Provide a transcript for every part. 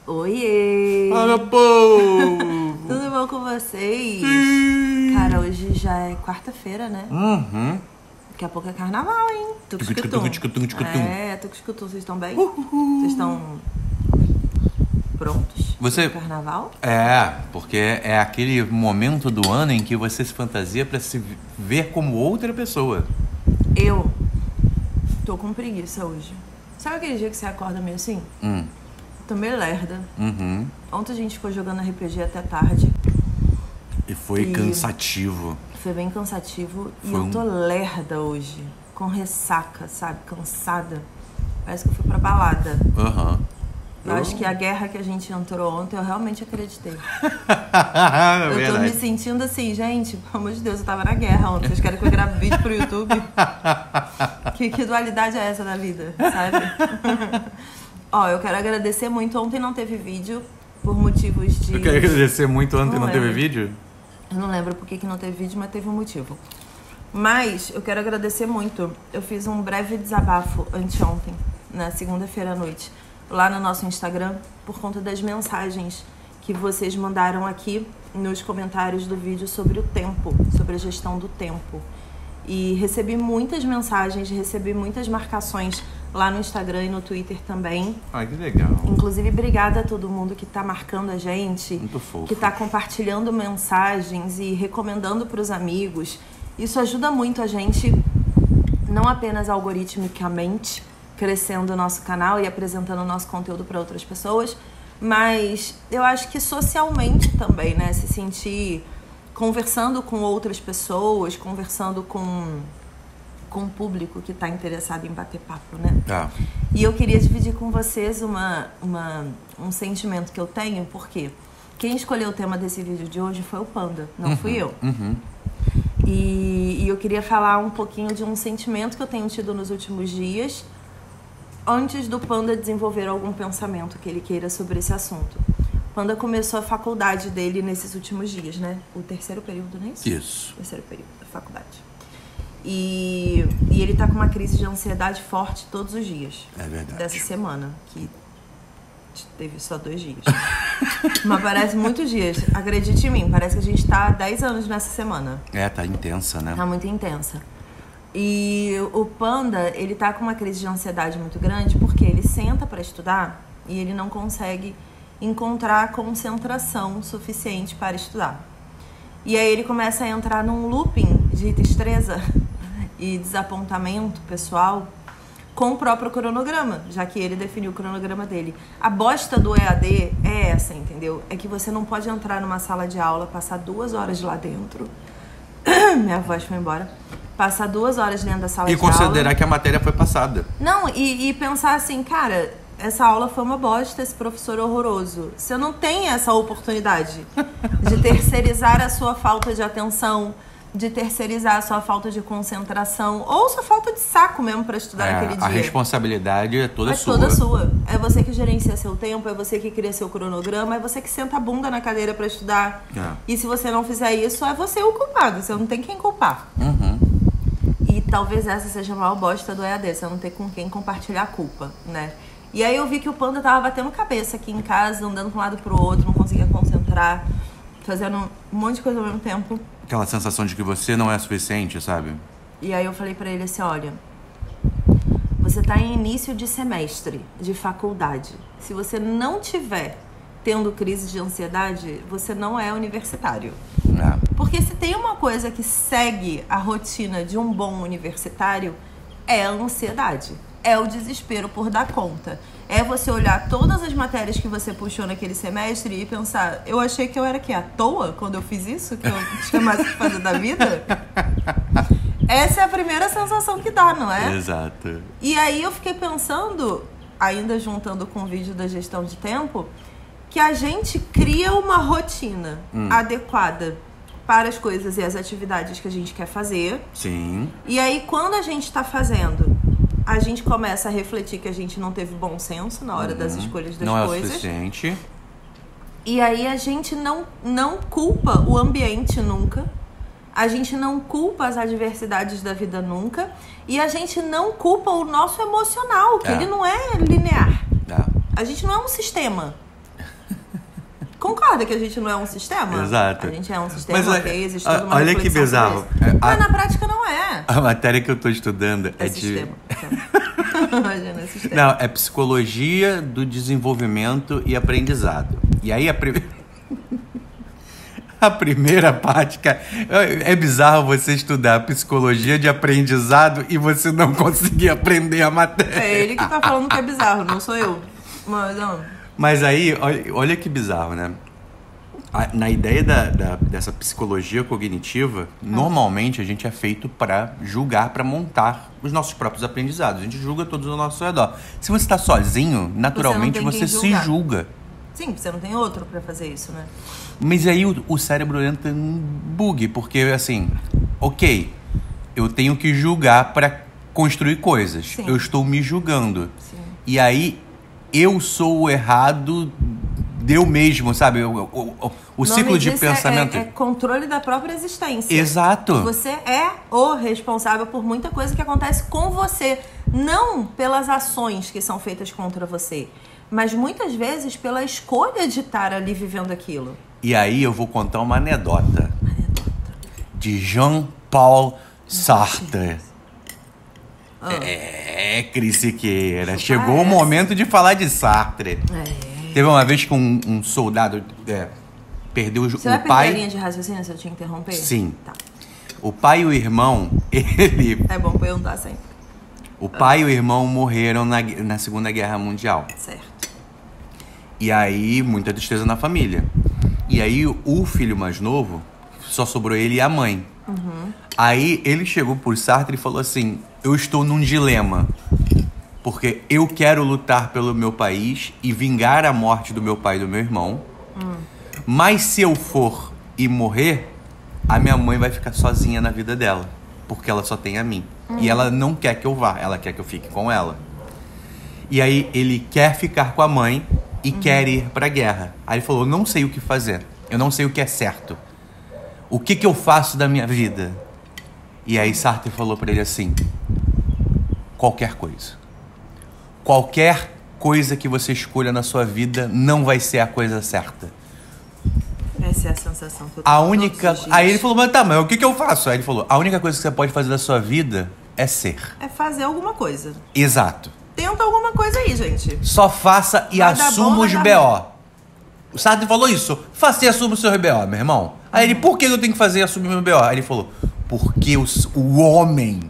Oiê! Fala, povo! Tudo bom com vocês? Sim. Cara, hoje já é quarta-feira, né? Uhum. Daqui a pouco é carnaval, hein? Tucutucutum. É, tucutucutum. Vocês estão bem? Vocês estão prontos Você... pro carnaval? É, porque é aquele momento do ano em que você se fantasia pra se ver como outra pessoa. Eu tô com preguiça hoje. Sabe aquele dia que você acorda meio assim? Tô meio lerda. Uhum. Ontem a gente ficou jogando RPG até tarde. E foi cansativo. Foi bem cansativo. E Foi eu tô lerda hoje. Com ressaca, sabe? Cansada. Parece que eu fui pra balada. Aham. Eu acho que a guerra que a gente entrou ontem, eu realmente acreditei. Eu Eu tô me sentindo assim, gente, pelo amor de Deus, eu tava na guerra ontem. Vocês querem que eu grave vídeo pro YouTube? Que dualidade é essa da vida, sabe? Ó, eu quero agradecer muito. Ontem não teve vídeo por motivos de... Eu quero agradecer muito. Ontem não teve lembro. vídeo? Eu não lembro por que não teve vídeo, mas teve um motivo. Mas eu quero agradecer muito. Eu fiz um breve desabafo anteontem, na segunda-feira à noite, lá no nosso Instagram, por conta das mensagens que vocês mandaram aqui nos comentários do vídeo sobre o tempo, sobre a gestão do tempo. E recebi muitas mensagens, recebi muitas marcações lá no Instagram e no Twitter também. Ai, que legal. Inclusive, obrigada a todo mundo que tá marcando a gente, Muito fofo. que tá compartilhando mensagens e recomendando pros amigos. Isso ajuda muito a gente, não apenas algoritmicamente, crescendo o nosso canal e apresentando o nosso conteúdo para outras pessoas, mas eu acho que socialmente também, né? Se sentir conversando com outras pessoas, conversando com o público que está interessado em bater papo, né? Tá. E eu queria dividir com vocês um sentimento que eu tenho, porque quem escolheu o tema desse vídeo de hoje foi o Panda, não fui eu. Uhum. E eu queria falar um pouquinho de um sentimento que eu tenho tido nos últimos dias, antes do Panda desenvolver algum pensamento que ele queira sobre esse assunto. O Panda começou a faculdade dele nesses últimos dias, né? O terceiro período, não é isso? Isso. Terceiro período da faculdade. E ele tá com uma crise de ansiedade forte todos os dias. É verdade. Dessa semana, que teve só 2 dias. Mas parece muitos dias. Acredite em mim, parece que a gente tá há 10 anos nessa semana. É, tá intensa, né? Tá muito intensa. E o Panda, ele tá com uma crise de ansiedade muito grande porque ele senta pra estudar e ele não consegue encontrar concentração suficiente para estudar. E aí ele começa a entrar num looping de tristeza e desapontamento pessoal com o próprio cronograma, já que ele definiu o cronograma dele. A bosta do EAD é essa, entendeu? É que você não pode entrar numa sala de aula, passar 2 horas lá dentro. Minha voz foi embora. Passar 2 horas dentro da sala de aula. E considerar que a matéria foi passada. Não, e pensar assim, cara, essa aula foi uma bosta, esse professor horroroso. Você não tem essa oportunidade de terceirizar a sua falta de atenção, de terceirizar a sua falta de concentração ou sua falta de saco mesmo pra estudar naquele dia. A responsabilidade é toda sua. É toda sua. É você que gerencia seu tempo, é você que cria seu cronograma, é você que senta a bunda na cadeira pra estudar. É. E se você não fizer isso, é você o culpado. Você não tem quem culpar. Uhum. E talvez essa seja a maior bosta do EAD, você não ter com quem compartilhar a culpa, né? E aí eu vi que o Panda tava batendo cabeça aqui em casa, andando de um lado pro outro, não conseguia concentrar, fazendo um monte de coisa ao mesmo tempo. Aquela sensação de que você não é suficiente, sabe? E aí eu falei pra ele assim, olha, você tá em início de semestre de faculdade. Se você não tiver tendo crise de ansiedade, você não é universitário. É. Porque se tem uma coisa que segue a rotina de um bom universitário, é a ansiedade. É o desespero por dar conta. É você olhar todas as matérias que você puxou naquele semestre e pensar, eu achei que eu era à toa quando eu fiz isso? Que eu tinha mais o que fazer da vida? Essa é a primeira sensação que dá, não é? Exato. E aí eu fiquei pensando, ainda juntando com o vídeo da gestão de tempo, que a gente cria uma rotina adequada para as coisas e as atividades que a gente quer fazer. Sim. E aí, quando a gente está fazendo, a gente começa a refletir que a gente não teve bom senso na hora das escolhas das não coisas. Não é o suficiente. E aí a gente não culpa o ambiente nunca. A gente não culpa as adversidades da vida nunca. E a gente não culpa o nosso emocional, que ele não é linear. A gente não é um sistema. concorda que a gente não é um sistema? Exato. A gente é um sistema, Mas, ok? Existe toda uma olha que reflexão bizarro. sobre isso. Mas na prática não é. A matéria que eu tô estudando É de... sistema. Imagina, é sistema. Não, é psicologia do desenvolvimento e aprendizado. E aí a primeira parte, cara, é bizarro você estudar psicologia de aprendizado e você não conseguir aprender a matéria. É ele que tá falando que é bizarro, não sou eu. Mas não. Mas aí, olha que bizarro, né? Na ideia dessa psicologia cognitiva, normalmente a gente é feito para julgar, para montar os nossos próprios aprendizados. A gente julga todos ao nosso redor. Se você está sozinho, naturalmente você se julga. Sim, você não tem outro para fazer isso, né? Mas aí o cérebro entra num bug, porque assim, ok, eu tenho que julgar para construir coisas. Sim. Eu estou me julgando. Sim. E aí eu sou o errado eu mesmo, sabe? O ciclo de pensamento. É controle da própria existência. Exato. Você é o responsável por muita coisa que acontece com você. Não pelas ações que são feitas contra você, mas muitas vezes pela escolha de estar ali vivendo aquilo. E aí eu vou contar uma anedota. De Jean-Paul Sartre. Cris Siqueira. Chegou o momento de falar de Sartre. Teve uma vez que um soldado perdeu o pai... Você vai perder a linha de raciocínio se eu te interromper? Sim. Tá. O pai e o irmão, ele... É bom perguntar sempre. O pai e o irmão morreram na Segunda Guerra Mundial. Certo. E aí, muita tristeza na família. E aí, o filho mais novo, só sobrou ele e a mãe. Uhum. Aí, ele chegou por Sartre e falou assim, eu estou num dilema. Porque eu quero lutar pelo meu país e vingar a morte do meu pai e do meu irmão. Mas se eu for e morrer, a minha mãe vai ficar sozinha na vida dela. Porque ela só tem a mim. E ela não quer que eu vá, ela quer que eu fique com ela. E aí ele quer ficar com a mãe e quer ir pra guerra. Aí ele falou, não sei o que fazer. Eu não sei o que é certo. O que eu faço da minha vida? E aí Sartre falou pra ele assim, qualquer coisa. Qualquer coisa que você escolha na sua vida não vai ser a coisa certa. Essa é a sensação que eu A tenho única... todos os dias. Aí ele falou, mas tá, mas o que eu faço? Aí ele falou, a única coisa que você pode fazer da sua vida é ser. É fazer alguma coisa. Exato. Tenta alguma coisa aí, gente. Só faça e Vai dar assuma bom, os vai dar BO. O Sartre falou isso. Faça e assuma os seus BO, meu irmão. Aí ele, por que eu tenho que fazer e assumir meu BO? Aí ele falou, porque o homem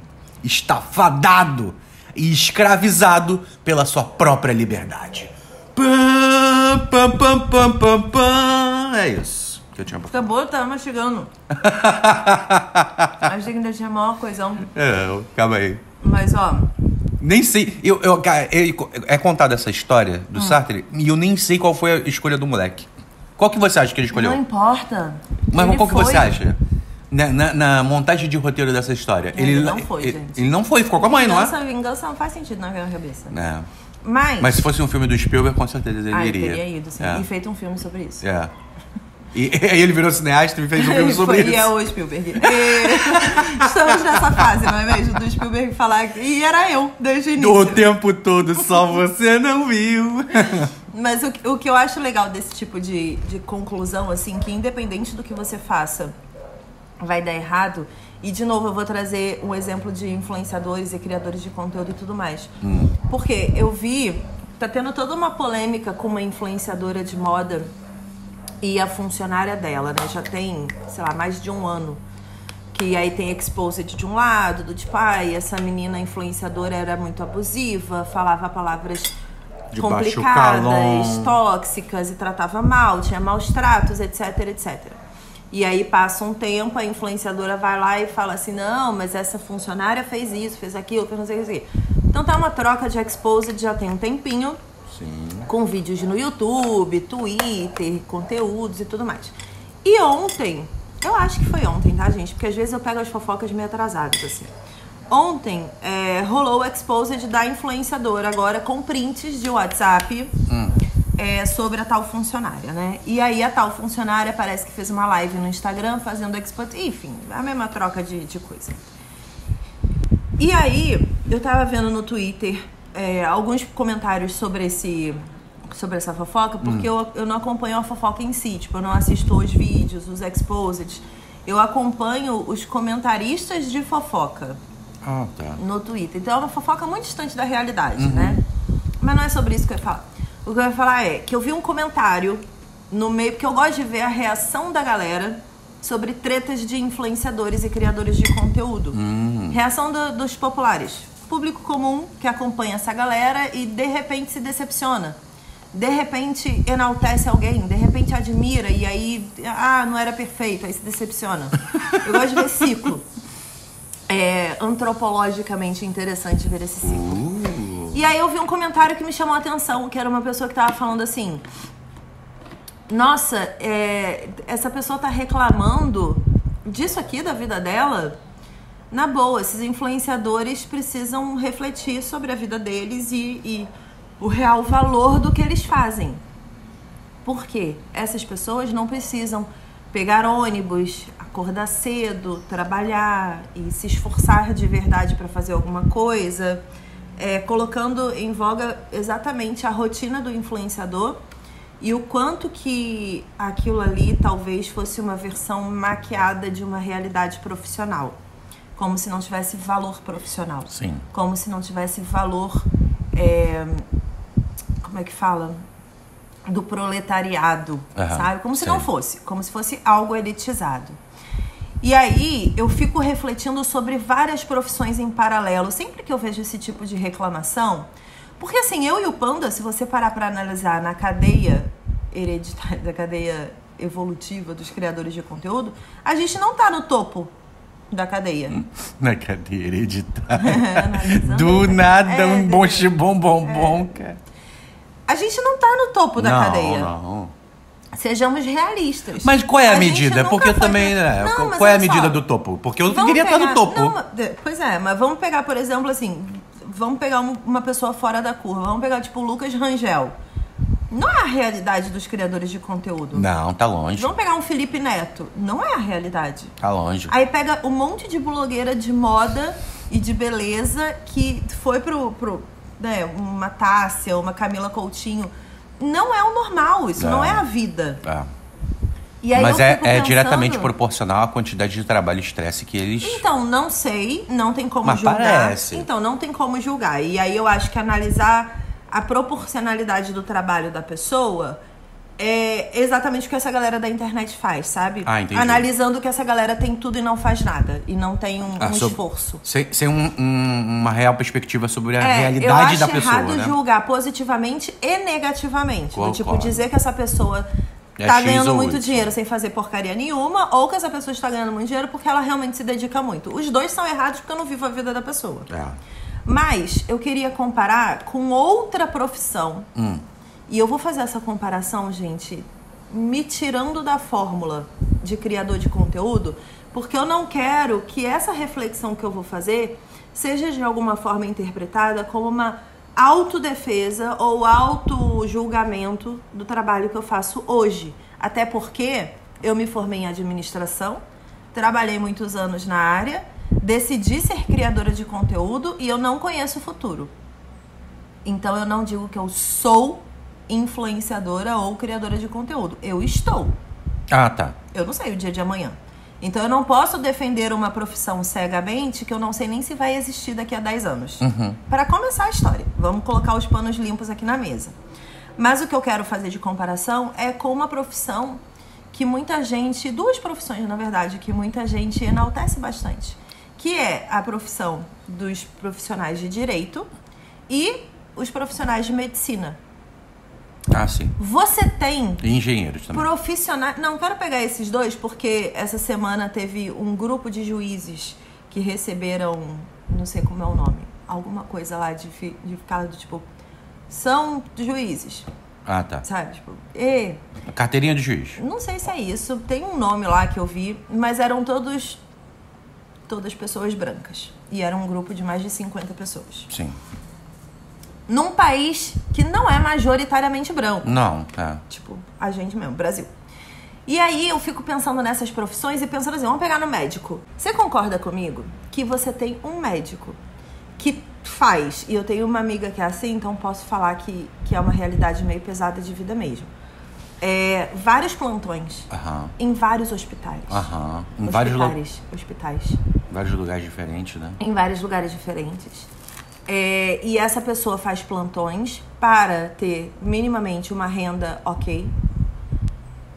está fadado e escravizado pela sua própria liberdade. Pam, pam, pam, pam, pam, pam. É isso que eu tinha pra falar. Acabou, tava mastigando. Achei que ainda tinha a maior coisão. Calma aí. Mas, ó... Nem sei. Cara, é contada essa história do Sartre e eu nem sei qual foi a escolha do moleque. Qual que você acha que ele escolheu? Não importa. Mas Ele qual que foi. você acha? Na montagem de roteiro dessa história. Ele não foi, gente. Ele não foi, ficou com a mãe, não é? Vingança não faz sentido na minha cabeça. É. Mas se fosse um filme do Spielberg, com certeza ele iria. teria ido, sim. É. E feito um filme sobre isso. É. E aí ele virou cineasta e fez um filme sobre isso. E é o Spielberg. Estamos nessa fase, não é mesmo? Do Spielberg falar que... E era eu, desde o início. O tempo todo, só você não viu. Mas o que eu acho legal desse tipo de conclusão, assim, que independente do que você faça, vai dar errado. E, de novo, eu vou trazer um exemplo de influenciadores e criadores de conteúdo e tudo mais. Porque eu vi... Tá tendo toda uma polêmica com uma influenciadora de moda e a funcionária dela, né? Já tem, sei lá, mais de um ano. Que aí tem exposed de um lado, do tipo, essa menina influenciadora era muito abusiva, falava palavras De baixo complicadas, calão. tóxicas e tratava mal, tinha maus tratos, etc, etc. E aí passa um tempo, a influenciadora vai lá e fala assim, não, mas essa funcionária fez isso, fez aquilo, fez não sei o que. Então tá uma troca de exposed já tem um tempinho. Sim. Com vídeos no YouTube, Twitter, conteúdos e tudo mais. E ontem, eu acho que foi ontem, tá, gente? Porque às vezes eu pego as fofocas meio atrasadas, assim. Ontem rolou o exposed da influenciadora agora com prints de WhatsApp sobre a tal funcionária, né? E aí a tal funcionária parece que fez uma live no Instagram fazendo expose, enfim, a mesma troca de coisa. E aí, eu tava vendo no Twitter alguns comentários sobre sobre essa fofoca, porque eu não acompanho a fofoca em si, tipo, eu não assisto os vídeos, os exposeds. Eu acompanho os comentaristas de fofoca no Twitter. Então é uma fofoca muito distante da realidade, né? Mas não é sobre isso que eu ia falar. O que eu ia falar é que eu vi um comentário no meio, porque eu gosto de ver a reação da galera sobre tretas de influenciadores e criadores de conteúdo. Reação dos populares. Público comum que acompanha essa galera e de repente se decepciona. De repente enaltece alguém, de repente admira e aí, não era perfeito, aí se decepciona. Eu gosto de ver ciclo. É antropologicamente interessante ver esse ciclo. E aí eu vi um comentário que me chamou a atenção, que era uma pessoa que tava falando assim: nossa, essa pessoa tá reclamando disso aqui da vida dela. Na boa, esses influenciadores precisam refletir sobre a vida deles e o real valor do que eles fazem. Por quê? Essas pessoas não precisam pegar ônibus, acordar cedo, trabalhar e se esforçar de verdade para fazer alguma coisa, colocando em voga exatamente a rotina do influenciador e o quanto que aquilo ali talvez fosse uma versão maquiada de uma realidade profissional. Como se não tivesse valor profissional. Sim. Como se não tivesse valor, como é que fala? Do proletariado, sabe? Como se não fosse. Como se fosse algo elitizado. E aí, eu fico refletindo sobre várias profissões em paralelo. Sempre que eu vejo esse tipo de reclamação... Porque assim, eu e o Panda, se você parar para analisar na cadeia hereditária, da cadeia evolutiva dos criadores de conteúdo, a gente não tá no topo da cadeia. Na cadeia hereditária. Do nada, um bom, cara. A gente não tá no topo da cadeia. Não. Sejamos realistas. Mas qual é a medida? Porque também, qual é a medida do topo? Porque eu queria estar no topo. Pois é, mas vamos pegar, por exemplo, assim, vamos pegar uma pessoa fora da curva. Vamos pegar, tipo, o Lucas Rangel. Não é a realidade dos criadores de conteúdo. Não, tá longe. Vamos pegar um Felipe Neto. Não é a realidade. Tá longe. Aí pega um monte de blogueira de moda e de beleza que foi uma Tássia, uma Camila Coutinho. Não é o normal, isso não é a vida. E aí mas é diretamente proporcional à quantidade de trabalho e estresse que eles... Então, não sei, não tem como mas julgar. Parece. Então, não tem como julgar. E aí eu acho que analisar a proporcionalidade do trabalho da pessoa é exatamente o que essa galera da internet faz, sabe? Entendi. Analisando que essa galera tem tudo e não faz nada. E não tem um esforço. Sem uma real perspectiva sobre a realidade da pessoa, né? Eu acho errado julgar positivamente e negativamente. Concordo. Dizer que essa pessoa tá ganhando muito dinheiro sem fazer porcaria nenhuma, ou que essa pessoa está ganhando muito dinheiro porque ela realmente se dedica muito. Os dois são errados porque eu não vivo a vida da pessoa. Mas eu queria comparar com outra profissão. E eu vou fazer essa comparação, gente, me tirando da fórmula de criador de conteúdo, porque eu não quero que essa reflexão que eu vou fazer seja de alguma forma interpretada como uma autodefesa ou auto-julgamento do trabalho que eu faço hoje. Até porque eu me formei em administração, trabalhei muitos anos na área, decidi ser criadora de conteúdo e eu não conheço o futuro. Então eu não digo que eu sou influenciadora ou criadora de conteúdo. Eu estou. Tá. Eu não sei o dia de amanhã. Então eu não posso defender uma profissão cegamente que eu não sei nem se vai existir daqui a 10 anos. Para começar a história, vamos colocar os panos limpos aqui na mesa. Mas o que eu quero fazer de comparação é com uma profissão que muita gente, duas profissões na verdade, que muita gente enaltece bastante, que é a profissão dos profissionais de direito e os profissionais de medicina. Sim. Você tem... E engenheiros também. Profissionais... Não, quero pegar esses dois porque essa semana teve um grupo de juízes que receberam, não sei como é o nome, alguma coisa lá de ficar do tipo... São juízes. Tá. Sabe? Tipo... Carteirinha de juiz. Não sei se é isso. Tem um nome lá que eu vi, mas eram todas pessoas brancas. E era um grupo de mais de 50 pessoas. Sim. Num país que não é majoritariamente branco. Não, Tipo, a gente mesmo, Brasil. E aí eu fico pensando nessas profissões e pensando assim, vamos pegar no médico. Você concorda comigo que você tem um médico que faz, e eu tenho uma amiga que é assim, então posso falar que é uma realidade meio pesada de vida mesmo. Vários plantões em vários hospitais. Em hospitais. Vários lugares diferentes, né? Em vários lugares diferentes. E essa pessoa faz plantões para ter minimamente uma renda ok.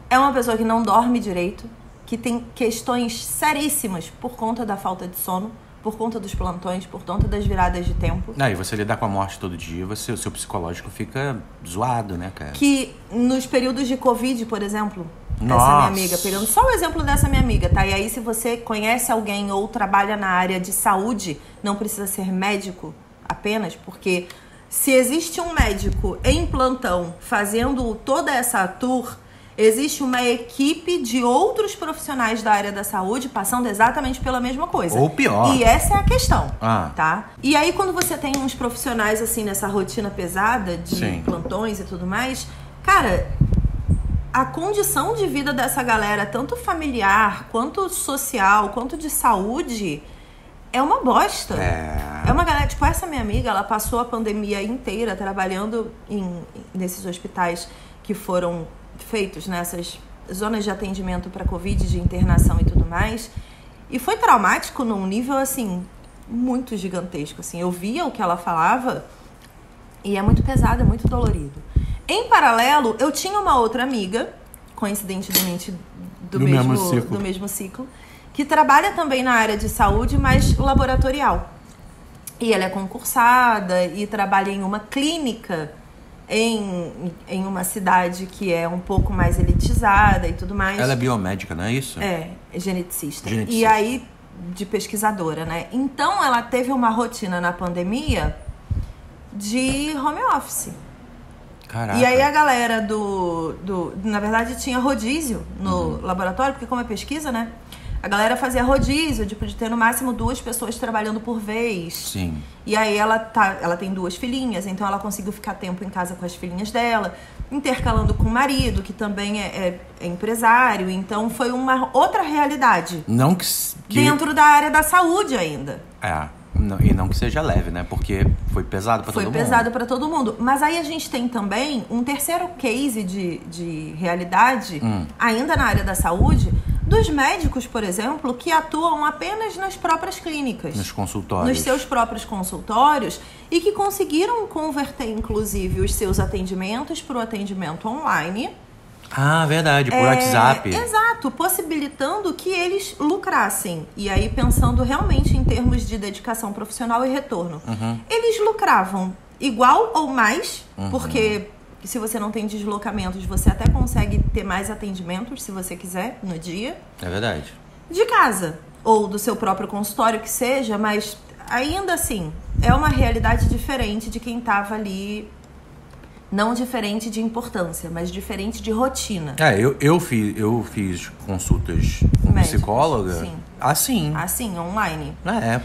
É uma pessoa que não dorme direito, que tem questões seríssimas por conta da falta de sono, por conta dos plantões, por conta das viradas de tempo. E você lidar com a morte todo dia, o seu psicológico fica zoado, né, cara? Que nos períodos de Covid, por exemplo, Nossa. essa minha amiga, pegando só o exemplo dessa minha amiga, tá? E aí, se você conhece alguém ou trabalha na área de saúde, não precisa ser médico apenas, porque se existe um médico em plantão fazendo toda essa tour, existe uma equipe de outros profissionais da área da saúde passando exatamente pela mesma coisa. Ou pior. E essa é a questão, tá? E aí, quando você tem uns profissionais, assim, nessa rotina pesada de plantões e tudo mais, cara, a condição de vida dessa galera, tanto familiar, quanto social, quanto de saúde, é uma bosta. É uma galera, tipo, essa minha amiga, ela passou a pandemia inteira trabalhando nesses hospitais que foram feitos nessas zonas de atendimento para Covid, de internação e tudo mais. E foi traumático num nível, assim, muito gigantesco. Assim, eu via o que ela falava e é muito pesado, é muito dolorido. Em paralelo, eu tinha uma outra amiga, coincidentemente do mesmo ciclo, que trabalha também na área de saúde, mas laboratorial. E ela é concursada e trabalha em uma clínica em uma cidade que é um pouco mais elitizada e tudo mais. Ela é biomédica, não é isso? É geneticista. E aí, de pesquisadora, né? Então, ela teve uma rotina na pandemia de home office. Caraca. E aí a galera na verdade, tinha rodízio no laboratório, porque como é pesquisa, né? A galera fazia rodízio, de ter no máximo 2 pessoas trabalhando por vez. Sim. E aí ela tem 2 filhinhas, então ela conseguiu ficar tempo em casa com as filhinhas dela, intercalando com o marido, que também é empresário. Então foi uma outra realidade. Não que... Dentro da área da saúde ainda. E não que seja leve, né? Porque foi pesado pra todo mundo. Foi pesado pra todo mundo. Mas aí a gente tem também um terceiro case de realidade, ainda na área da saúde, dos médicos, por exemplo, que atuam apenas nas próprias clínicas. Nos consultórios. Nos seus próprios consultórios e que conseguiram converter, inclusive, os seus atendimentos para o atendimento online. Verdade, por WhatsApp. Exato, possibilitando que eles lucrassem. E aí, pensando realmente em termos de dedicação profissional e retorno. Eles lucravam igual ou mais, porque... se você não tem deslocamentos, você até consegue ter mais atendimentos, se você quiser, no dia. É verdade. De casa, ou do seu próprio consultório, que seja, mas ainda assim, é uma realidade diferente de quem estava ali, não diferente de importância, mas diferente de rotina. Eu fiz consultas com psicóloga, sim. Assim, online.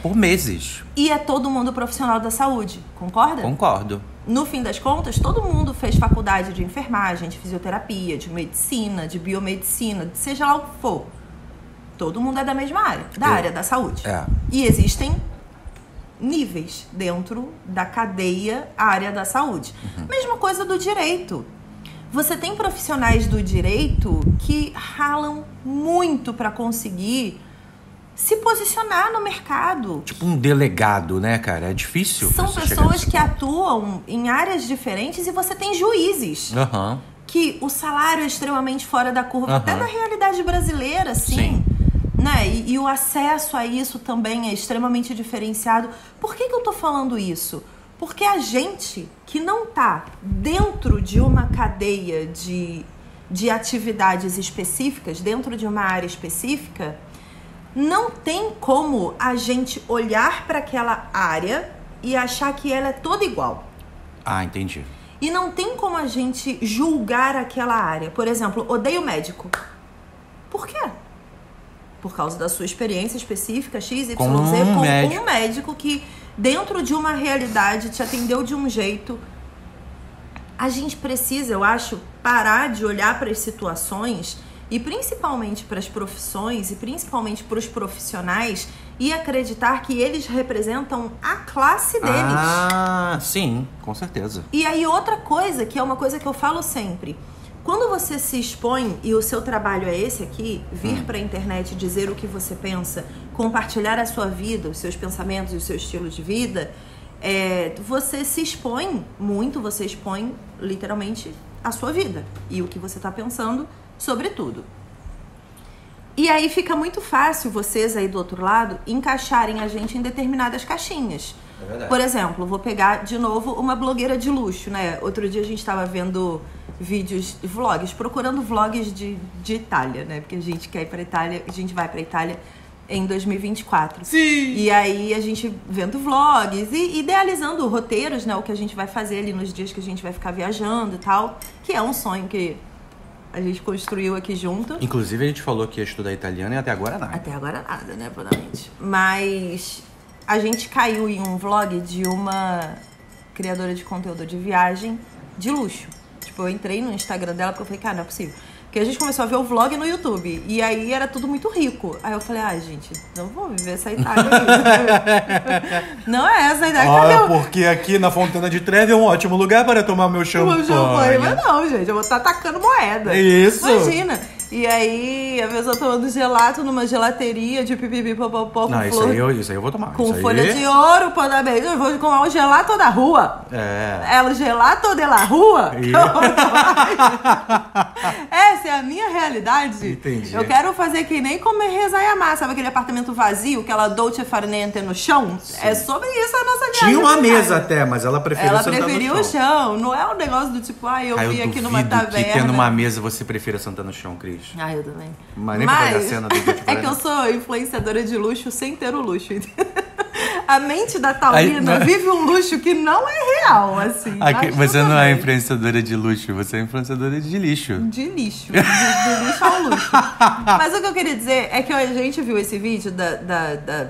Por meses. E é todo mundo profissional da saúde, concorda? Concordo. No fim das contas, todo mundo fez faculdade de enfermagem, de fisioterapia, de medicina, de biomedicina, seja lá o que for. Todo mundo é da mesma área, área da saúde. E existem níveis dentro da cadeia área da saúde. Mesma coisa do direito. Você tem profissionais do direito que ralam muito para conseguir se posicionar no mercado. Tipo um delegado, né, cara? É difícil. São pessoas que atuam em áreas diferentes e você tem juízes. Que o salário é extremamente fora da curva, até da realidade brasileira, sim. Né? E o acesso a isso também é extremamente diferenciado. Por que eu tô falando isso? Porque a gente que não tá dentro de uma cadeia de atividades específicas, dentro de uma área específica, não tem como a gente olhar para aquela área e achar que ela é toda igual. Entendi. E não tem como a gente julgar aquela área. Por exemplo, odeio médico. Por quê? Por causa da sua experiência específica, XYZ, com um médico que dentro de uma realidade te atendeu de um jeito. A gente precisa, eu acho, parar de olhar para as situações e principalmente para as profissões e principalmente para os profissionais e acreditar que eles representam a classe deles. Ah, sim, com certeza. E aí outra coisa, que é uma coisa que eu falo sempre, quando você se expõe e o seu trabalho é esse aqui, vir pra internet dizer o que você pensa, compartilhar a sua vida, os seus pensamentos e o seu estilo de vida, você se expõe muito, você expõe literalmente a sua vida e o que você tá pensando sobre tudo. E aí fica muito fácil vocês aí do outro lado encaixarem a gente em determinadas caixinhas. É verdade. Por exemplo, vou pegar de novo uma blogueira de luxo, né? Outro dia a gente tava vendo vídeos, vlogs, procurando vlogs de Itália, né? Porque a gente quer ir pra Itália, a gente vai pra Itália em 2024. Sim! E aí a gente vendo vlogs e idealizando roteiros, né? O que a gente vai fazer ali nos dias que a gente vai ficar viajando e tal. Que é um sonho que a gente construiu aqui junto. Inclusive a gente falou que ia estudar italiano e até agora nada. Até agora nada, né, provavelmente. Mas a gente caiu em um vlog de uma criadora de conteúdo de viagem de luxo. Tipo, eu entrei no Instagram dela porque eu falei, cara, não é possível. Porque a gente começou a ver o vlog no YouTube. E aí era tudo muito rico. Aí eu falei, ai, gente, não vou viver essa Itália aí. Não é essa a Itália. Ah, porque aqui na Fontana de Trevi é um ótimo lugar para tomar meu champanhe. Mas não, gente, eu vou estar atacando moeda. Isso. Imagina. E aí, a pessoa tomando gelato numa gelateria de pipipi, popopó, com Não, flor. isso aí eu vou tomar. Com isso folha aí... de ouro, parabéns. Eu vou comer um gelato da rua. É. O gelato de la rua. E- Essa é a minha realidade. Entendi. Eu quero fazer que nem comer rezaiamar. Sabe aquele apartamento vazio, aquela dolce far niente no chão? É sobre isso a nossa viagem. Tinha uma pra mesa casa. até, mas ela preferiu Ela sentar preferiu no o chão. chão. Não é um negócio do tipo, eu vi aqui numa taverna. que tendo uma mesa você prefira sentar no chão, Cris. Eu também. Mas nem pra fazer a cena do Dolce é que eu sou influenciadora de luxo sem ter o luxo. A mente da Taurina Aí, vive um luxo que não é real, assim. Você não é absolutamente. influenciadora de luxo, você é influenciadora de lixo. De lixo. De lixo ao luxo. Mas o que eu queria dizer é que a gente viu esse vídeo da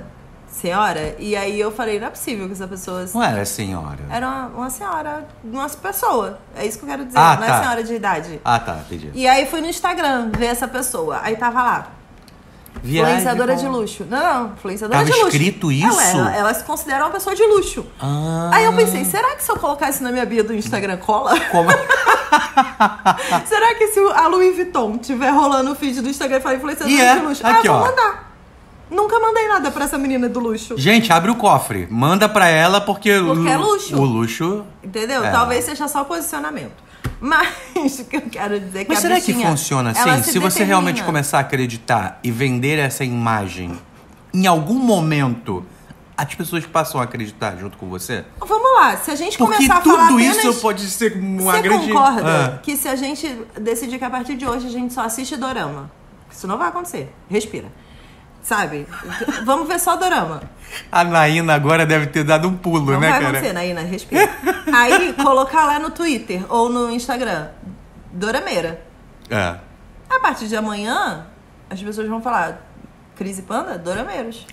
senhora e aí eu falei, não é possível que essa pessoa... Não era senhora. Era uma senhora, uma pessoa. É isso que eu quero dizer, Ah, não tá. é senhora de idade. Ah, tá, entendi. E aí fui no Instagram ver essa pessoa. Aí tava lá. Influenciadora de luxo. Não, influenciadora Tava de luxo. escrito isso? Ela se considera uma pessoa de luxo. Ah. Aí eu pensei, será que se eu colocar isso na minha bio do Instagram cola? Como... Será que se a Louis Vuitton tiver rolando o feed do Instagram e falar influenciadora E é, de luxo? aqui, vou ó. mandar. Nunca mandei nada pra essa menina do luxo. Gente, abre o cofre. Manda pra ela porque é luxo. O luxo... Entendeu? É. Talvez seja só posicionamento. Mas o que eu quero dizer é que Mas a será que bichinha, funciona ela assim? Se você realmente começar a acreditar e vender essa imagem, em algum momento as pessoas passam a acreditar junto com você? Vamos lá, se a gente Porque começar a falar tudo apenas... isso pode ser uma Você grande... concorda que se a gente decidir que a partir de hoje a gente só assiste dorama, isso não vai acontecer, respira, sabe? Vamos ver só dorama. A Naína agora deve ter dado um pulo, Não né, vai cara? acontecer, Naína, respira. Aí, colocar lá no Twitter ou no Instagram, dorameira. É. A partir de amanhã, as pessoas vão falar, Cris e Panda, dorameiros.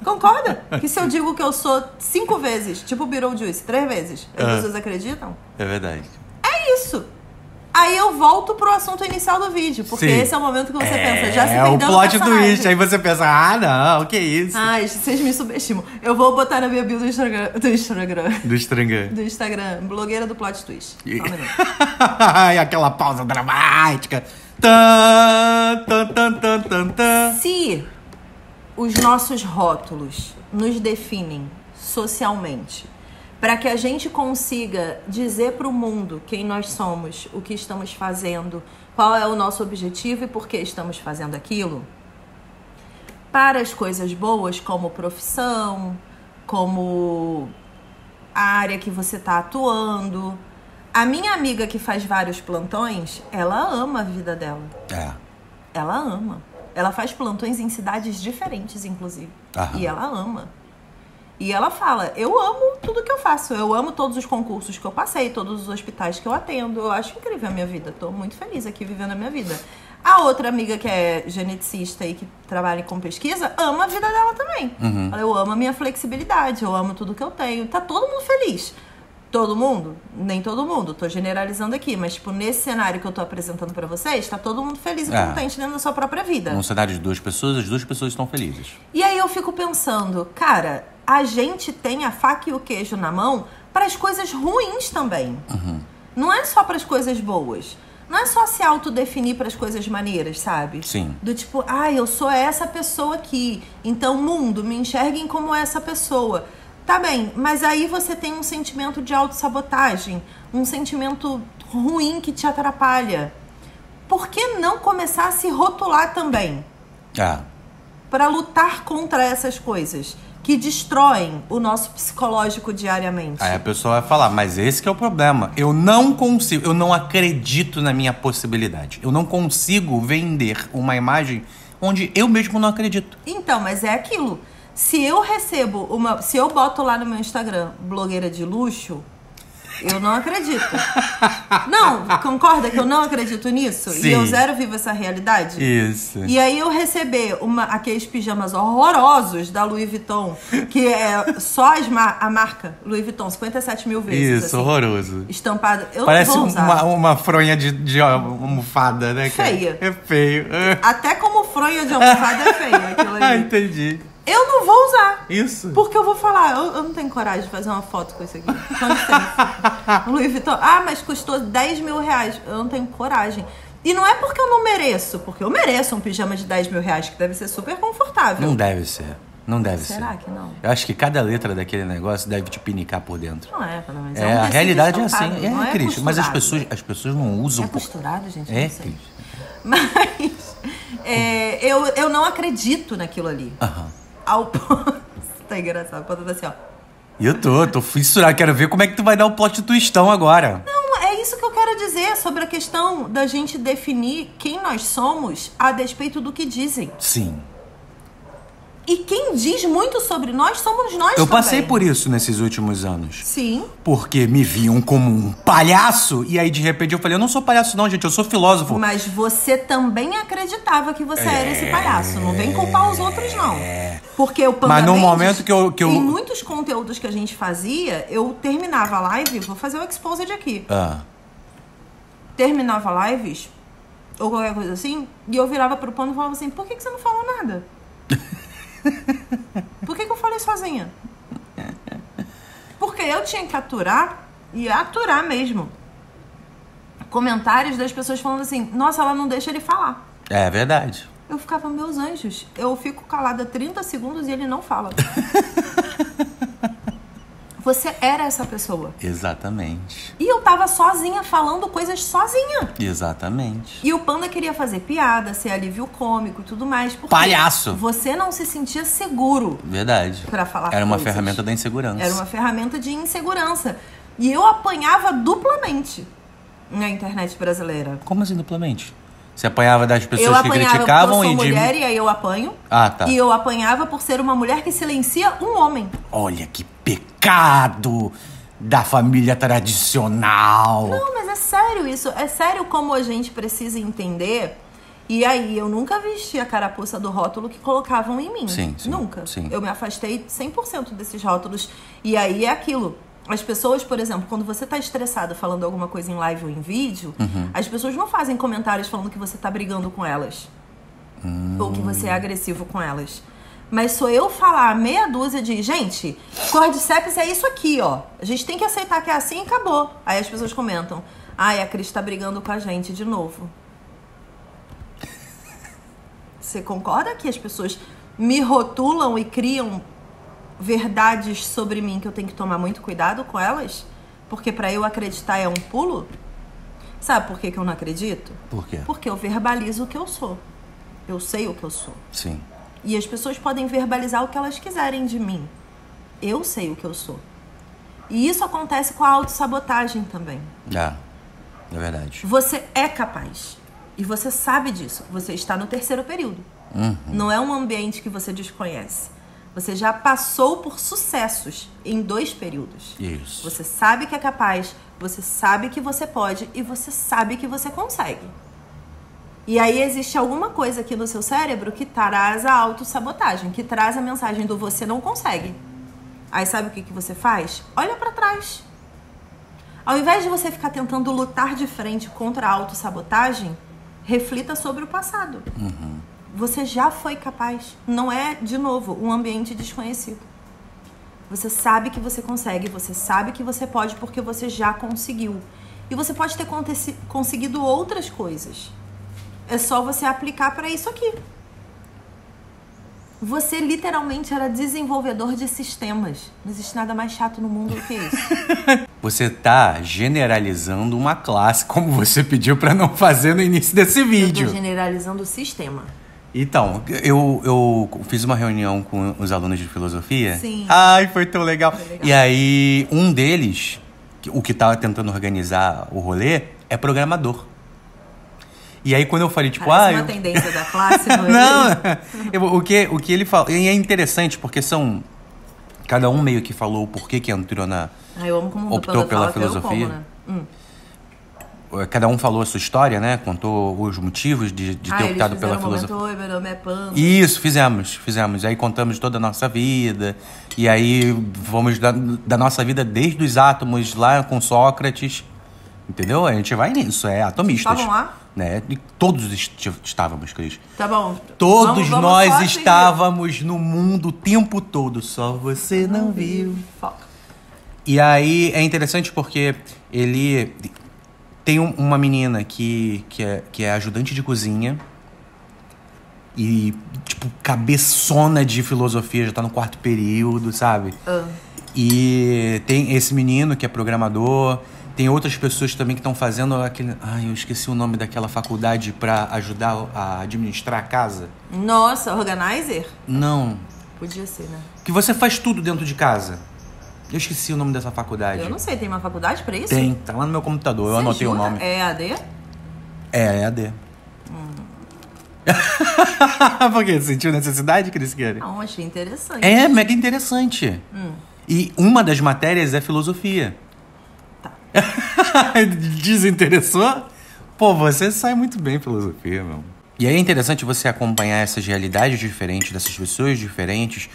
Concorda? Que se eu digo que eu sou 5 vezes, tipo Beetlejuice, 3 vezes, as pessoas acreditam? É verdade. É isso. Aí eu volto pro assunto inicial do vídeo, porque Sim. esse é o momento que você pensa, já se É o perdeu no plot personagem. twist. Aí você pensa, não, que isso? Ai, vocês me subestimam. Eu vou botar na minha bio do Instagram. Do estranguê. Do Instagram, blogueira do plot twist. Só um minuto. Ai, aquela pausa dramática. Tan, tan, tan, tan, tan, tan. Se os nossos rótulos nos definem socialmente, para que a gente consiga dizer para o mundo quem nós somos, o que estamos fazendo, qual é o nosso objetivo e por que estamos fazendo aquilo, para as coisas boas, como profissão, como a área que você está atuando. A minha amiga que faz vários plantões, ela ama a vida dela. É. Ela ama. Ela faz plantões em cidades diferentes, inclusive. Aham. E ela ama. E ela fala, eu amo tudo que eu faço. Eu amo todos os concursos que eu passei, todos os hospitais que eu atendo. Eu acho incrível a minha vida. Tô muito feliz aqui vivendo a minha vida. A outra amiga que é geneticista e que trabalha com pesquisa, ama a vida dela também. Uhum. Eu amo a minha flexibilidade, eu amo tudo que eu tenho. Tá todo mundo feliz. Todo mundo? Nem todo mundo. Tô generalizando aqui. Mas, tipo, nesse cenário que eu tô apresentando pra vocês, tá todo mundo feliz e contente dentro da sua própria vida. Num cenário de 2 pessoas, as 2 pessoas estão felizes. E aí eu fico pensando, cara, a gente tem a faca e o queijo na mão para as coisas ruins também. Não é só para as coisas boas. Não é só se autodefinir para as coisas maneiras, sabe? Sim. Do tipo, eu sou essa pessoa aqui. Então, mundo, me enxerguem como essa pessoa. Tá bem, mas aí você tem um sentimento de autossabotagem. Um sentimento ruim que te atrapalha. Por que não começar a se rotular também? Para lutar contra essas coisas que destroem o nosso psicológico diariamente. Aí a pessoa vai falar, mas esse que é o problema. Eu não consigo, eu não acredito na minha possibilidade. Eu não consigo vender uma imagem onde eu mesmo não acredito. Então, mas é aquilo. Se eu recebo se eu boto lá no meu Instagram, blogueira de luxo, eu não acredito. Não, concorda que eu não acredito nisso? Sim. E eu zero vivo essa realidade? Isso. E aí eu receber aqueles pijamas horrorosos da Louis Vuitton, que é só a marca Louis Vuitton, 57 mil vezes. Isso, assim, horroroso. Estampado. Eu Parece não vou usar. uma fronha de almofada, né? Feia. É feio. Até como fronha de almofada é feio aquilo ali. Entendi. Eu não vou usar. Isso. Porque eu vou falar, eu não tenho coragem de fazer uma foto com isso aqui. Com licença. Louis Vuitton. Mas custou 10 mil reais. Eu não tenho coragem. E não é porque eu não mereço, porque eu mereço um pijama de 10 mil reais, que deve ser super confortável. Não deve ser. Não deve ser. Será que não? Eu acho que cada letra daquele negócio deve te pinicar por dentro. Não é, pelo menos. A realidade é assim. Não é Cris, mas as costurado. pessoas não usam... É costurado, gente? É, Não sei. Cris. Mas eu não acredito naquilo ali. Ao ponto... Tá engraçado. Pode estar assim, ó. E eu tô fissurado. Quero ver como é que tu vai dar o plot twistão agora. Não, é isso que eu quero dizer sobre a questão da gente definir quem nós somos a despeito do que dizem. Sim. E quem diz muito sobre nós somos nós também. Eu passei por isso nesses últimos anos. Sim. Porque me viam como um palhaço. E aí, de repente, eu falei, eu não sou palhaço não, gente. Eu sou filósofo. Mas você também acreditava que você era esse palhaço. Não vem culpar os outros, não. Porque o Panda Mas no Mendes, momento que eu... em muitos conteúdos que a gente fazia, eu terminava a live... Vou fazer o exposed aqui. Terminava lives, ou qualquer coisa assim, e eu virava pro Panda e falava assim, por que você não falou nada? Por que eu falei sozinha? Porque eu tinha que aturar, e aturar mesmo, comentários das pessoas falando assim, nossa, ela não deixa ele falar. É verdade. Eu ficava, meus anjos, eu fico calada 30 segundos e ele não fala. Você era essa pessoa. Exatamente. E eu tava sozinha, falando coisas sozinha. Exatamente. E o Panda queria fazer piada, ser alívio cômico e tudo mais. Porque Palhaço! você não se sentia seguro. Verdade. Pra falar Era uma coisas. ferramenta da insegurança. Era uma ferramenta de insegurança. E eu apanhava duplamente na internet brasileira. Como assim duplamente? Você apanhava das Eu pessoas que apanhava criticavam porque eu e sou de... mulher e aí eu apanho. Ah, tá. E eu apanhava por ser uma mulher que silencia um homem. Olha que pecado da família tradicional. Não, mas é sério isso. É sério como a gente precisa entender. E aí, eu nunca vesti a carapuça do rótulo que colocavam em mim. Sim, sim, nunca. sim. Eu me afastei 100% desses rótulos. E aí é aquilo. As pessoas, por exemplo, quando você tá estressado falando alguma coisa em live ou em vídeo, as pessoas não fazem comentários falando que você tá brigando com elas. Ou que você é agressivo com elas. Mas sou eu falar meia dúzia de... Gente, Cordyceps é isso aqui, ó. A gente tem que aceitar que é assim e acabou. Aí as pessoas comentam. Ai, a Cris tá brigando com a gente de novo. Você concorda que as pessoas me rotulam e criam verdades sobre mim que eu tenho que tomar muito cuidado com elas? Porque pra eu acreditar é um pulo? Sabe por que eu não acredito? Por quê? Porque eu verbalizo o que eu sou. Eu sei o que eu sou. Sim. E as pessoas podem verbalizar o que elas quiserem de mim. Eu sei o que eu sou. E isso acontece com a autossabotagem também. É verdade. Você é capaz. E você sabe disso. Você está no 3º período. Não é um ambiente que você desconhece. Você já passou por sucessos em 2 períodos. Isso. Você sabe que é capaz, você sabe que você pode e você sabe que você consegue. E aí existe alguma coisa aqui no seu cérebro que traz a autossabotagem, que traz a mensagem do você não consegue. Aí sabe o que você faz? Olha pra trás. Ao invés de você ficar tentando lutar de frente contra a autossabotagem, reflita sobre o passado. Você já foi capaz. Não é, de novo, um ambiente desconhecido. Você sabe que você consegue, você sabe que você pode porque você já conseguiu. E você pode ter conseguido outras coisas. É só você aplicar para isso aqui. Você literalmente era desenvolvedor de sistemas. Não existe nada mais chato no mundo do que isso. Você tá generalizando uma classe, como você pediu pra não fazer no início desse vídeo. Eu tô generalizando o sistema. Então, eu fiz uma reunião com os alunos de filosofia. Sim. Ai, foi tão legal. Foi legal. E aí, um deles, o que tava tentando organizar o rolê, é programador. E aí, quando eu falei, tipo... Parece uma tendência da classe, não é? Não, o que ele falou... E é interessante, porque cada um meio que falou o porquê que entrou na... Eu amo como optou pela filosofia. Como, né? Cada um falou a sua história, né? Contou os motivos de ter optado pela filosofia. Oi, meu nome é Panda. Isso, fizemos. Aí contamos toda a nossa vida. E aí vamos da nossa vida desde os átomos lá com Sócrates. Entendeu? A gente vai nisso, é atomistas. Estavam lá? Né? E todos estávamos, Cris. Tá bom. Todos vamos nós estávamos no mundo o tempo todo. Só você não viu. Foca. E aí é interessante porque ele tem uma menina que é ajudante de cozinha e, tipo, cabeçona de filosofia, já tá no 4º período, sabe? E tem esse menino que é programador, tem outras pessoas também que estão fazendo aquele... Ai, eu esqueci o nome daquela faculdade pra ajudar a administrar a casa. Nossa, organizer? Não. Podia ser, né? Que você faz tudo dentro de casa. Eu esqueci o nome dessa faculdade. Eu não sei, tem uma faculdade pra isso? Tem, tá lá no meu computador, eu anotei o nome. É EAD? É EAD. Por quê? Sentiu necessidade, Cris? Não, achei interessante. É mega interessante. E uma das matérias é filosofia. Tá. Desinteressou? Pô, você sai muito bem em filosofia, meu. E aí é interessante você acompanhar essas realidades diferentes, dessas pessoas diferentes,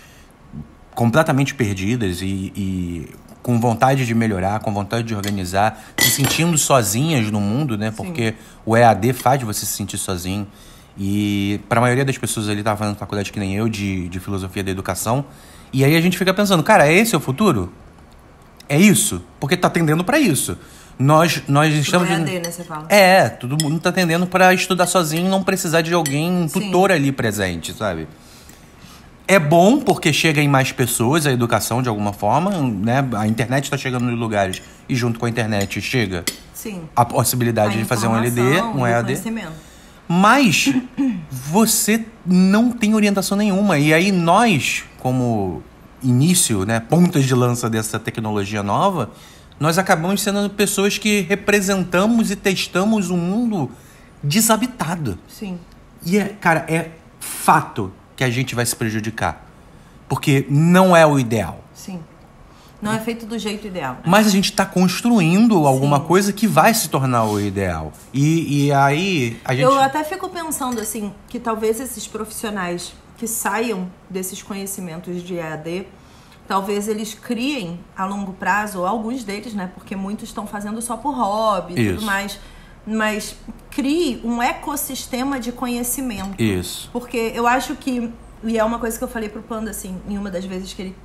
completamente perdidas e com vontade de melhorar, com vontade de organizar, se sentindo sozinhas no mundo, né? Porque o EAD faz você se sentir sozinho. E para a maioria das pessoas ali tá fazendo faculdade que nem eu, de filosofia da educação. E aí a gente fica pensando, cara, é esse o futuro? É isso? Porque tá tendendo para isso. Nós estamos... EAD, né, você fala? É, todo mundo tá tendendo para estudar sozinho, não precisar de alguém, um tutor ali presente, sabe? É bom porque chega em mais pessoas a educação de alguma forma, né? A internet está chegando nos lugares e junto com a internet chega a possibilidade de fazer um LD, um EAD. Mas você não tem orientação nenhuma. E aí nós, como início, né, pontas de lança dessa tecnologia nova, nós acabamos sendo pessoas que representamos e testamos um mundo desabitado. Sim. E, cara, é fato que a gente vai se prejudicar. Porque não é o ideal. Sim. Não é feito do jeito ideal. Né? Mas a gente está construindo alguma coisa que vai se tornar o ideal. E aí a gente... Eu até fico pensando, assim, que talvez esses profissionais que saiam desses conhecimentos de EAD, talvez eles criem a longo prazo, ou alguns deles, né? Porque muitos estão fazendo só por hobby e tudo mais. Mas crie um ecossistema de conhecimento. Isso. Porque eu acho que... E é uma coisa que eu falei pro Panda, assim, em uma das vezes que ele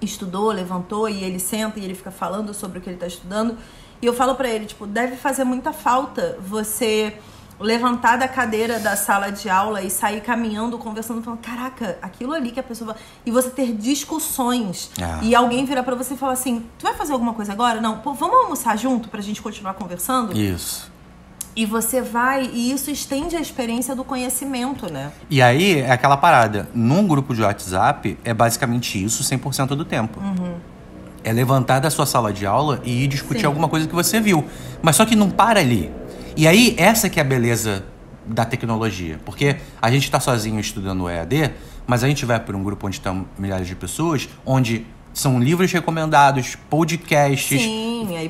estudou, levantou, e ele senta e ele fica falando sobre o que ele tá estudando. E eu falo pra ele, tipo, deve fazer muita falta você levantar da cadeira da sala de aula e sair caminhando, conversando, falando, caraca, aquilo ali que a pessoa... E você ter discussões. E alguém virar pra você e falar assim, tu vai fazer alguma coisa agora? Não, pô, vamos almoçar junto pra gente continuar conversando? Isso. E você vai, e isso estende a experiência do conhecimento, né? E aí é aquela parada, num grupo de WhatsApp é basicamente isso 100% do tempo. É levantar da sua sala de aula e ir discutir alguma coisa que você viu. Mas só que não para ali. E aí essa que é a beleza da tecnologia. Porque a gente tá sozinho estudando o EAD, mas a gente vai para um grupo onde estão milhares de pessoas, onde são livros recomendados, podcasts,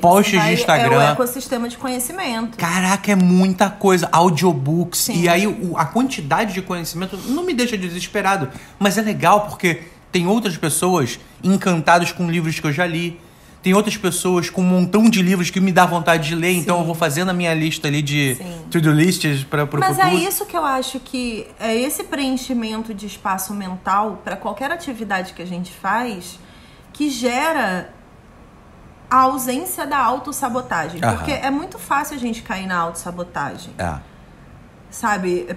posts de Instagram. É o ecossistema de conhecimento. Caraca, é muita coisa. Audiobooks. E aí a quantidade de conhecimento não me deixa desesperado. Mas é legal porque tem outras pessoas encantadas com livros que eu já li. Tem outras pessoas com um montão de livros que me dá vontade de ler, então eu vou fazendo a minha lista ali de to-do lists para o futuro. Mas é isso que eu acho que é esse preenchimento de espaço mental para qualquer atividade que a gente faz que gera a ausência da autossabotagem. Porque é muito fácil a gente cair na autossabotagem. Sabe?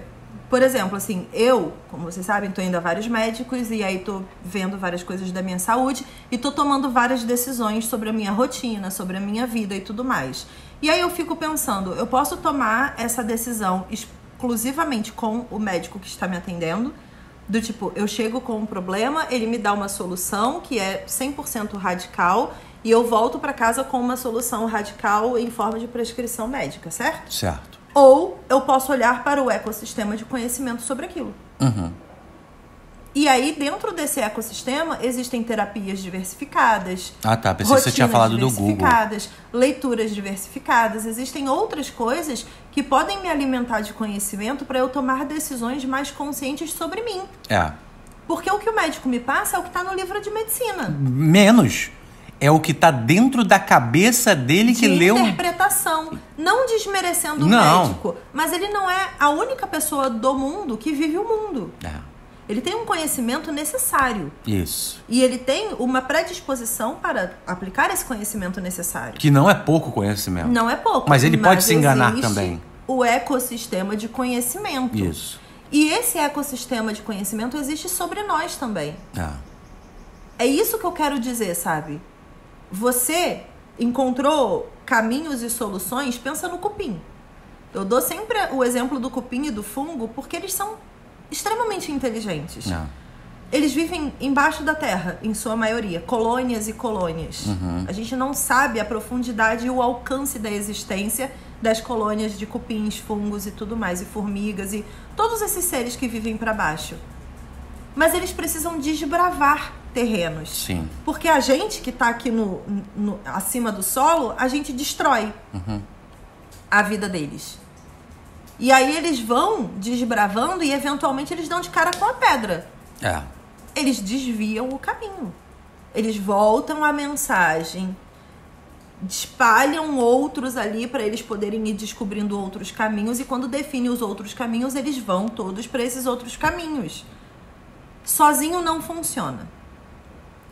Por exemplo, assim, eu, como vocês sabem, tô indo a vários médicos e aí tô vendo várias coisas da minha saúde e tô tomando várias decisões sobre a minha rotina, sobre a minha vida e tudo mais. E aí eu fico pensando, eu posso tomar essa decisão exclusivamente com o médico que está me atendendo, do tipo, eu chego com um problema, ele me dá uma solução que é 100% radical e eu volto para casa com uma solução radical em forma de prescrição médica, certo? Certo. Ou eu posso olhar para o ecossistema de conhecimento sobre aquilo. E aí, dentro desse ecossistema, existem terapias diversificadas. Tá. Pensei que você tinha falado do Google. Leituras diversificadas. Existem outras coisas que podem me alimentar de conhecimento para eu tomar decisões mais conscientes sobre mim. Porque o que o médico me passa é o que está no livro de medicina. Menos. É o que tá dentro da cabeça dele que leu... interpretação. Não desmerecendo o médico. Mas ele não é a única pessoa do mundo que vive o mundo. Ele tem um conhecimento necessário. Isso. E ele tem uma predisposição para aplicar esse conhecimento necessário. Que não é pouco conhecimento. Não é pouco. Mas ele pode se enganar também. O ecossistema de conhecimento. Isso. E esse ecossistema de conhecimento existe sobre nós também. É isso que eu quero dizer, sabe? Você encontrou caminhos e soluções, pensa no cupim. Eu dou sempre o exemplo do cupim e do fungo porque eles são extremamente inteligentes. Eles vivem embaixo da terra, em sua maioria, colônias e colônias. A gente não sabe a profundidade e o alcance da existência das colônias de cupins, fungos e tudo mais, e formigas e todos esses seres que vivem para baixo. Mas eles precisam desbravar terrenos. Sim. Porque a gente que está aqui acima do solo, a gente destrói a vida deles. E aí eles vão desbravando e eventualmente eles dão de cara com a pedra. Eles desviam o caminho. Eles voltam a mensagem, espalham outros ali para eles poderem ir descobrindo outros caminhos e quando definem os outros caminhos, eles vão todos para esses outros caminhos. Sozinho não funciona.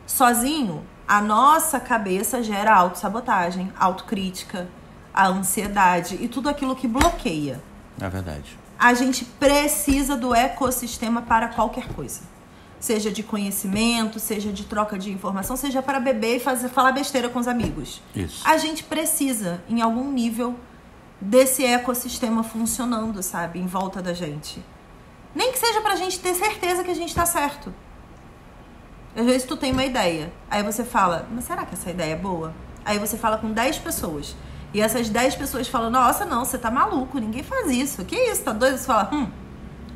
Sozinho, a nossa cabeça gera autossabotagem, autocrítica, a ansiedade e tudo aquilo que bloqueia. É verdade. A gente precisa do ecossistema para qualquer coisa. Seja de conhecimento, seja de troca de informação, seja para beber e falar besteira com os amigos. Isso. A gente precisa, em algum nível, desse ecossistema funcionando, sabe? Em volta da gente. Nem que seja pra gente ter certeza que a gente tá certo. Às vezes tu tem uma ideia, aí você fala, mas será que essa ideia é boa? Aí você fala com 10 pessoas. E essas 10 pessoas falam, nossa, não, você tá maluco, ninguém faz isso. Que isso, tá doido? Você fala,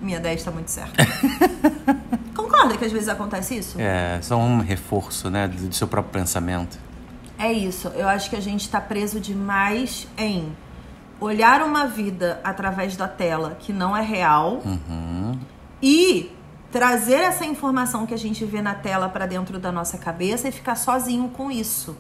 minha ideia está muito certa. Concorda que às vezes acontece isso? É, só um reforço, né, do seu próprio pensamento. É isso, eu acho que a gente tá preso demais em olhar uma vida através da tela que não é real e trazer essa informação que a gente vê na tela pra dentro da nossa cabeça e ficar sozinho com isso.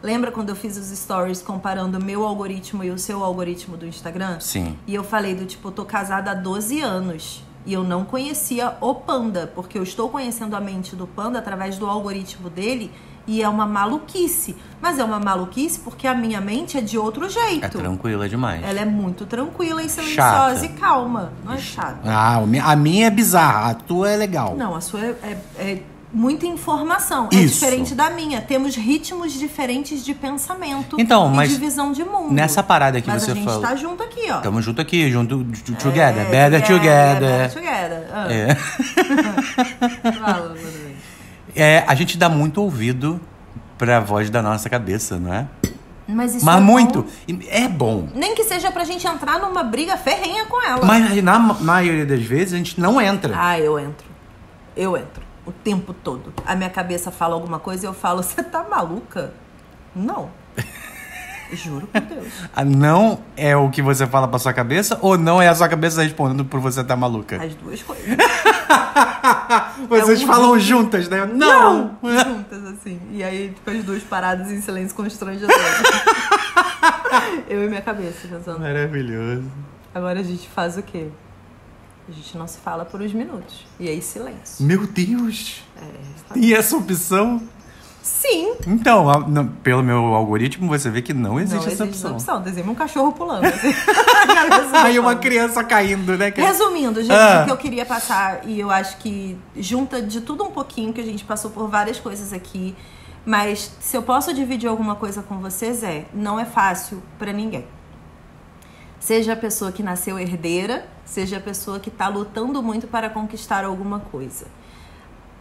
Lembra quando eu fiz os stories comparando o meu algoritmo e o seu algoritmo do Instagram? Sim. E eu falei do tipo, eu tô casada há 12 anos e eu não conhecia o Panda, porque eu estou conhecendo a mente do Panda através do algoritmo dele e é uma maluquice. Mas é uma maluquice porque a minha mente é de outro jeito. É tranquila demais. Ela é muito tranquila e silenciosa Chata. e calma. Não é chata. A minha é bizarra, a tua é legal. Não, a sua é muita informação. É Isso. diferente da minha. Temos ritmos diferentes de pensamento Então, e mas de visão de mundo. nessa parada que mas você a gente falou. tá junto aqui, ó. Tamo junto aqui, junto together. Better together. Better together. É. Fala, Bruno. A gente dá muito ouvido pra voz da nossa cabeça, não é? Mas isso Mas é muito. bom. É bom. Nem que seja pra gente entrar numa briga ferrenha com ela. Mas na maioria das vezes a gente não entra. Ah, eu entro. Eu entro. O tempo todo. A minha cabeça fala alguma coisa e eu falo, você tá maluca? Não. Juro por Deus. Não é o que você fala pra sua cabeça ou não é a sua cabeça respondendo por você tá maluca? As duas coisas. Vocês falam juntas, né? Não! Juntas, assim. E aí, tipo, as duas paradas em silêncio constrangedor. Eu e minha cabeça pensando. Maravilhoso. Agora a gente faz o quê? A gente não se fala por uns minutos. E aí, silêncio. Meu Deus! Tem essa opção? Sim. Então, pelo meu algoritmo, você vê que não existe essa opção. Desenha um cachorro pulando. Assim. Aí uma criança caindo, né? Resumindo, gente, o que eu queria passar, e eu acho que junta de tudo um pouquinho, que a gente passou por várias coisas aqui, mas se eu posso dividir alguma coisa com vocês não é fácil pra ninguém. Seja a pessoa que nasceu herdeira, seja a pessoa que tá lutando muito para conquistar alguma coisa.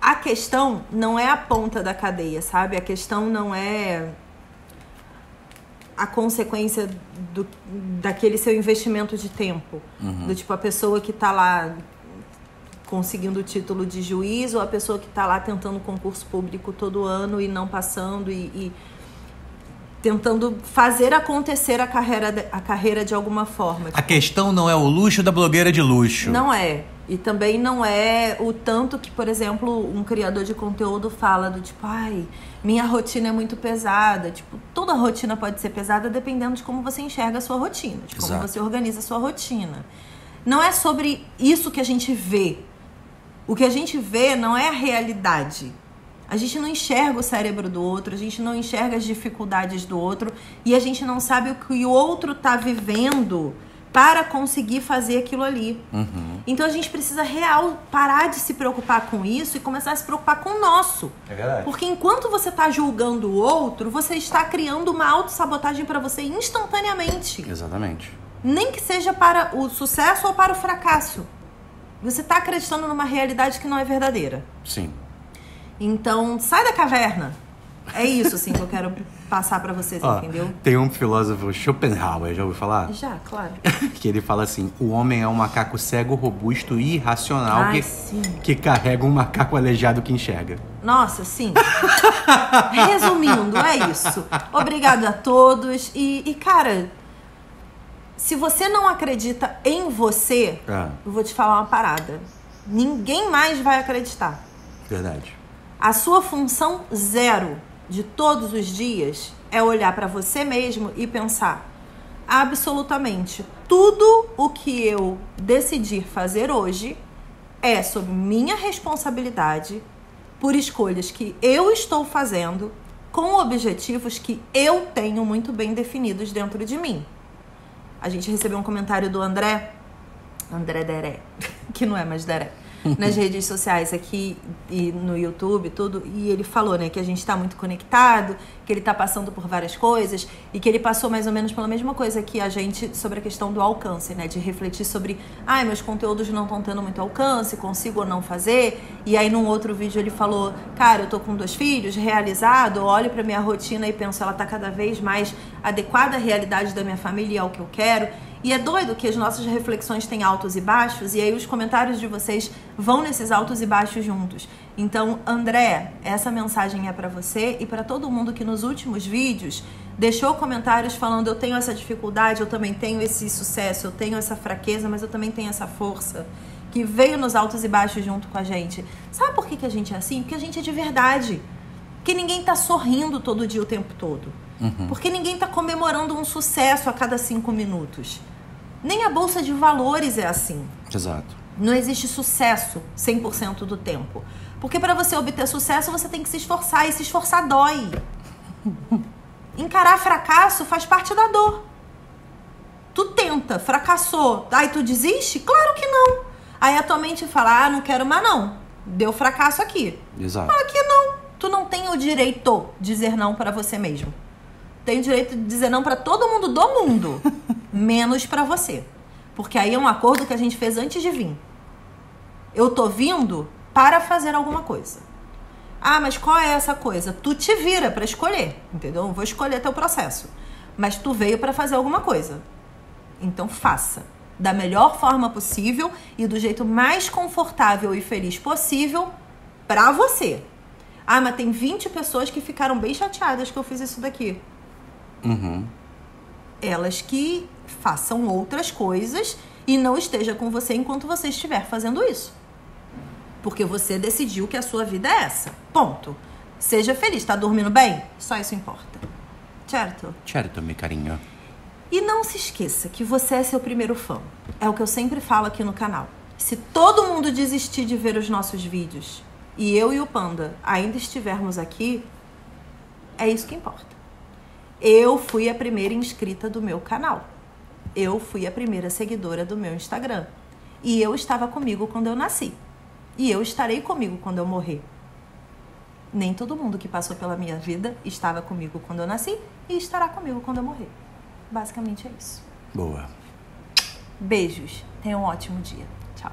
A questão não é a ponta da cadeia, sabe? A questão não é a consequência daquele seu investimento de tempo. Do tipo, a pessoa que tá lá conseguindo o título de juiz ou a pessoa que tá lá tentando concurso público todo ano e não passando e tentando fazer acontecer a carreira de alguma forma. A questão não é o luxo da blogueira de luxo. Não é. E também não é o tanto que, por exemplo, um criador de conteúdo fala do tipo, minha rotina é muito pesada. Tipo, toda rotina pode ser pesada dependendo de como você enxerga a sua rotina, de como você organiza a sua rotina. Não é sobre isso que a gente vê. O que a gente vê não é a realidade. A gente não enxerga o cérebro do outro, a gente não enxerga as dificuldades do outro e a gente não sabe o que o outro tá vivendo para conseguir fazer aquilo ali. Então a gente precisa parar de se preocupar com isso e começar a se preocupar com o nosso. É verdade. Porque enquanto você está julgando o outro, você está criando uma autossabotagem para você instantaneamente. Exatamente. Nem que seja para o sucesso ou para o fracasso. Você está acreditando numa realidade que não é verdadeira. Sim. Então, sai da caverna. É isso, assim, que eu quero passar pra vocês, entendeu? Tem um filósofo, Schopenhauer, já ouviu falar? Já, claro. Que ele fala assim, o homem é um macaco cego, robusto e irracional que carrega um macaco aleijado que enxerga. Nossa, sim. Resumindo, é isso. Obrigado a todos. E cara, se você não acredita em você, eu vou te falar uma parada. Ninguém mais vai acreditar. Verdade. A sua função 0 de todos os dias é olhar para você mesmo e pensar absolutamente tudo o que eu decidir fazer hoje é sob minha responsabilidade por escolhas que eu estou fazendo com objetivos que eu tenho muito bem definidos dentro de mim. A gente recebeu um comentário do André Deré, que não é mais Deré, nas redes sociais aqui e no YouTube, tudo, e ele falou, né, que a gente tá muito conectado, que ele tá passando por várias coisas e que ele passou mais ou menos pela mesma coisa que a gente sobre a questão do alcance, né, de refletir sobre, meus conteúdos não estão tendo muito alcance, consigo ou não fazer, e aí num outro vídeo ele falou, cara, eu tô com 2 filhos, realizado, olho pra minha rotina e penso, ela tá cada vez mais adequada à realidade da minha família e ao que eu quero. E é doido que as nossas reflexões têm altos e baixos, e aí os comentários de vocês vão nesses altos e baixos juntos. Então, André, essa mensagem é pra você e pra todo mundo que nos últimos vídeos deixou comentários falando, eu tenho essa dificuldade, eu também tenho esse sucesso, eu tenho essa fraqueza, mas eu também tenho essa força, que veio nos altos e baixos junto com a gente. Sabe por que a gente é assim? Porque a gente é de verdade. Porque ninguém tá sorrindo todo dia o tempo todo. Porque ninguém tá comemorando um sucesso a cada 5 minutos. Nem a Bolsa de Valores é assim. Exato. Não existe sucesso 100% do tempo. Porque para você obter sucesso, você tem que se esforçar. E se esforçar dói. Encarar fracasso faz parte da dor. Tu tenta, fracassou. Aí tu desiste? Claro que não. Aí a tua mente fala, não quero mais não. Deu fracasso aqui. Exato. Fala que não. Tu não tem o direito de dizer não para você mesmo. Tem o direito de dizer não para todo mundo do mundo. Menos pra você. Porque aí é um acordo que a gente fez antes de vir. Eu tô vindo para fazer alguma coisa. Mas qual é essa coisa? Tu te vira pra escolher, entendeu? Eu vou escolher teu processo. Mas tu veio pra fazer alguma coisa. Então faça. Da melhor forma possível e do jeito mais confortável e feliz possível pra você. Mas tem 20 pessoas que ficaram bem chateadas que eu fiz isso daqui. Elas que façam outras coisas e não esteja com você enquanto você estiver fazendo isso. Porque você decidiu que a sua vida é essa. Ponto. Seja feliz. Tá dormindo bem? Só isso importa. Certo? Certo, meu carinho. E não se esqueça que você é seu primeiro fã. É o que eu sempre falo aqui no canal. Se todo mundo desistir de ver os nossos vídeos e eu e o Panda ainda estivermos aqui, é isso que importa. Eu fui a primeira inscrita do meu canal. Eu fui a primeira seguidora do meu Instagram. E eu estava comigo quando eu nasci. E eu estarei comigo quando eu morrer. Nem todo mundo que passou pela minha vida estava comigo quando eu nasci e estará comigo quando eu morrer. Basicamente é isso. Boa. Beijos. Tenha um ótimo dia. Tchau.